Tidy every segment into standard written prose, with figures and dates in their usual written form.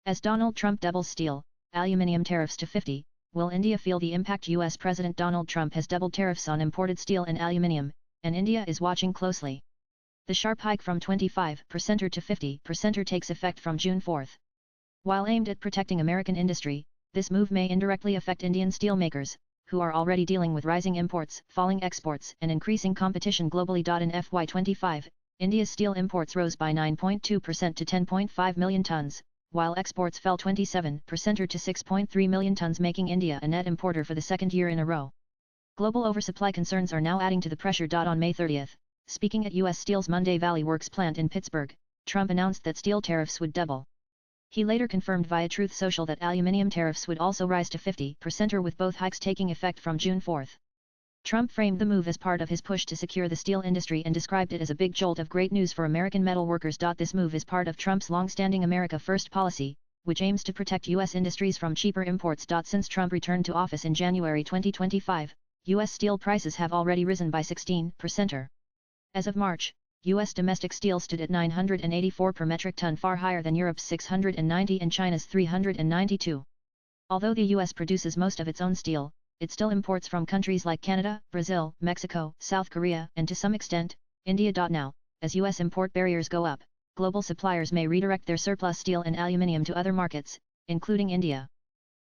As Donald Trump doubles steel, aluminium tariffs to 50, will India feel the impact? US President Donald Trump has doubled tariffs on imported steel and aluminium, and India is watching closely. The sharp hike from 25% to 50% takes effect from June 4. While aimed at protecting American industry, this move may indirectly affect Indian steelmakers, who are already dealing with rising imports, falling exports, and increasing competition globally. In FY25, India's steel imports rose by 9.2% to 10.5 million tons, while exports fell 27% to 6.3 million tons, making India a net importer for the second year in a row. Global oversupply concerns are now adding to the pressure. On May 30, speaking at U.S. Steel's Monday Valley Works plant in Pittsburgh, Trump announced that steel tariffs would double. He later confirmed via Truth Social that aluminium tariffs would also rise to 50%, with both hikes taking effect from June 4. Trump framed the move as part of his push to secure the steel industry and described it as a big jolt of great news for American metal workers. This move is part of Trump's long-standing America First policy, which aims to protect U.S. industries from cheaper imports. Since Trump returned to office in January 2025, U.S. steel prices have already risen by 16%. As of March, U.S. domestic steel stood at $984 per metric ton, far higher than Europe's $690 and China's $392. Although the U.S. produces most of its own steel, it still imports from countries like Canada, Brazil, Mexico, South Korea, and to some extent, India. Now, as U.S. import barriers go up, global suppliers may redirect their surplus steel and aluminium to other markets, including India.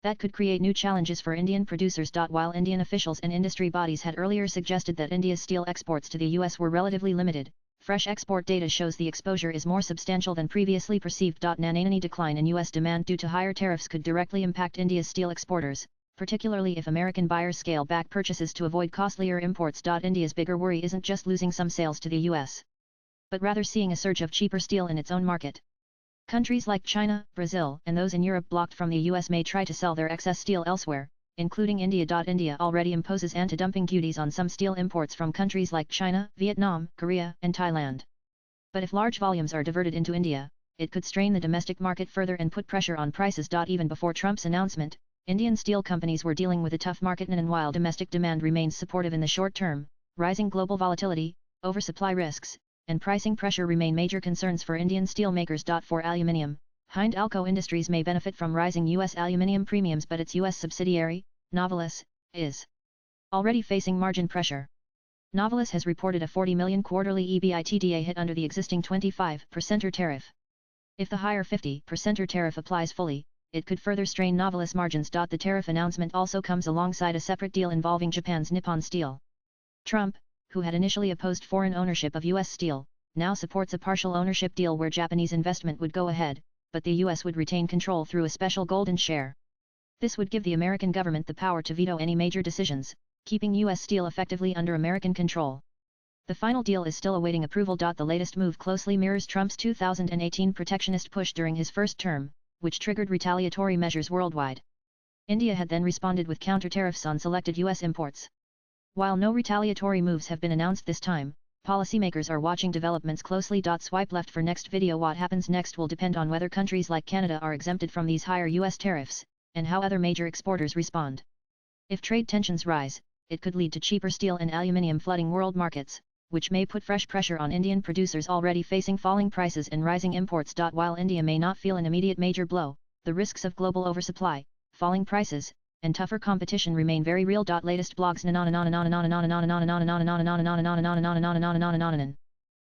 That could create new challenges for Indian producers. While Indian officials and industry bodies had earlier suggested that India's steel exports to the U.S. were relatively limited, fresh export data shows the exposure is more substantial than previously perceived. Any decline in U.S. demand due to higher tariffs could directly impact India's steel exporters, particularly if American buyers scale back purchases to avoid costlier imports. India's bigger worry isn't just losing some sales to the U.S., but rather seeing a surge of cheaper steel in its own market. Countries like China, Brazil, and those in Europe blocked from the U.S. may try to sell their excess steel elsewhere, including India. India already imposes anti-dumping duties on some steel imports from countries like China, Vietnam, Korea, and Thailand. But if large volumes are diverted into India, it could strain the domestic market further and put pressure on prices. Even before Trump's announcement, Indian steel companies were dealing with a tough market, and while domestic demand remains supportive in the short term, rising global volatility, oversupply risks, and pricing pressure remain major concerns for Indian steelmakers. For aluminium, Hindalco Industries may benefit from rising U.S. aluminium premiums, but its U.S. subsidiary, Novelis, is already facing margin pressure. Novelis has reported a $40 million quarterly EBITDA hit under the existing 25% tariff. If the higher 50% tariff applies fully, it could further strain Novelis margins. The tariff announcement also comes alongside a separate deal involving Japan's Nippon Steel. Trump, who had initially opposed foreign ownership of U.S. steel, now supports a partial ownership deal where Japanese investment would go ahead, but the U.S. would retain control through a special golden share. This would give the American government the power to veto any major decisions, keeping U.S. steel effectively under American control. The final deal is still awaiting approval. The latest move closely mirrors Trump's 2018 protectionist push during his first term, which triggered retaliatory measures worldwide. India had then responded with counter-tariffs on selected U.S. imports. While no retaliatory moves have been announced this time, policymakers are watching developments closely. Swipe left for next video. What happens next will depend on whether countries like Canada are exempted from these higher U.S. tariffs, and how other major exporters respond. If trade tensions rise, it could lead to cheaper steel and aluminium flooding world markets, which may put fresh pressure on Indian producers already facing falling prices and rising imports. While India may not feel an immediate major blow, the risks of global oversupply, falling prices, and tougher competition remain very real. Latest blogs